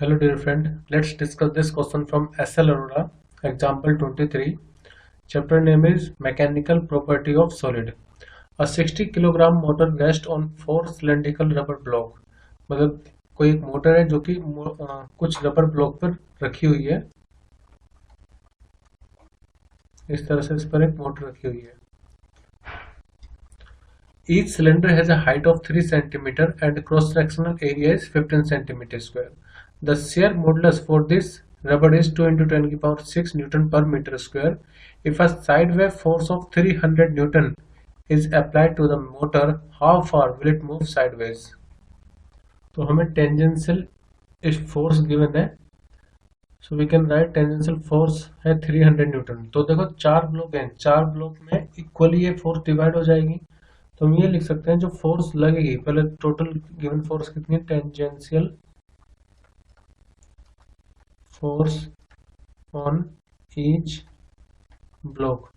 Hello dear friend, let's discuss this question from SL Arora, example 23. Chapter name is Mechanical Property of Solid. A 60 kilogram motor rest on 4 cylindrical rubber block. मतलब कोई एक motor है जो कि कुछ rubber block पर रखी हुई है। इस तरह से इस पर एक मोटर रखी हुई है। Each cylinder has a height of 3 cm and cross-sectional area is 15 cm square. The shear modulus for this rubber is 2 into 10 की power 6 Newton per meter square. If a sideway force of 300 Newton is applied to the motor, how far will it move sideways? तो हमें tangential force given है, so we can write tangential force है 300 Newton. तो देखो चार block हैं, चार block में इक्वली ये फोर्स डिवाइड हो जाएगी। तो हम ये लिख सकते हैं जो फोर्स लगेगी, पहले टोटल गिवन फोर्स कितनी है, tangential force on each block.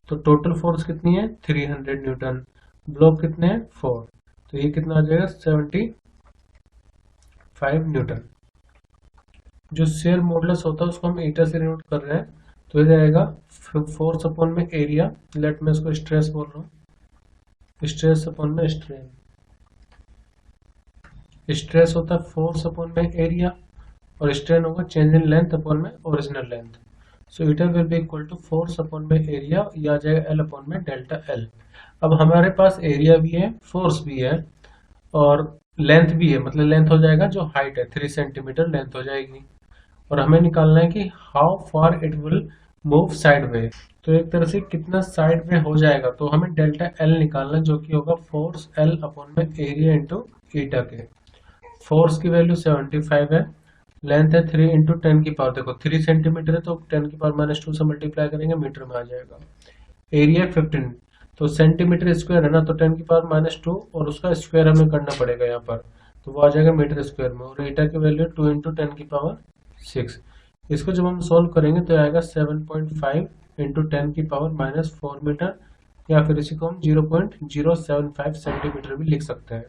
तो टोटल फोर्स कितनी है 300 न्यूटन, ब्लॉक कितने हैं 4, तो ये कितना आ जाएगा 75 न्यूटन। जो शेयर मॉडुलस होता है उसको हम ईटा से डिनोट कर रहे हैं, तो ये जाएगा फोर्स अपॉन में एरिया, लेट में इसको स्ट्रेस बोल रहा हूँ, स्ट्रेस अपॉन में स्ट्रेन। स्ट्रेस होता है फोर्स अपॉन में एरिया और स्ट्रेन होगा चेंज इन लेंथ अपॉन में original length. So eta will be equal to force upon में एरिया, या आ जाएगा एल अपॉन में डेल्टा एल। अब हमारे पास एरिया भी है, फोर्स भी है और लेंथ भी है, मतलब लेंथ हो जाएगा जो हाइट है 3 सेंटीमीटर लेंथ हो जाएगी। और हमें निकालना है कि how far it will move sideway. तो एक तरह से कितना साइड में हो जाएगा, तो हमें डेल्टा एल निकालना जो कि होगा फोर्स एल अपॉन में एरिया इंटू ईटा के। फोर्स की वैल्यू 75 है, लेंथ है 3 इंटू 10 की पावर, देखो 3 सेंटीमीटर है तो 10 की पावर -2 से मल्टीप्लाई करेंगे मीटर में आ जाएगा। एरिया 15, तो सेंटीमीटर स्क्वायर है ना, तो 10 की पावर -2 और उसका स्क्वायर हमें करना पड़ेगा यहाँ पर, तो वो आ जाएगा मीटर स्क्वायर में। और ईटा की वैल्यू 2 इंटू 10 की पावर 6। इसको जब हम सॉल्व करेंगे तो आएगा 7.5 इंटू 10 की पावर -4 मीटर, या फिर इसी को हम 0.075 सेंटीमीटर भी लिख सकते हैं।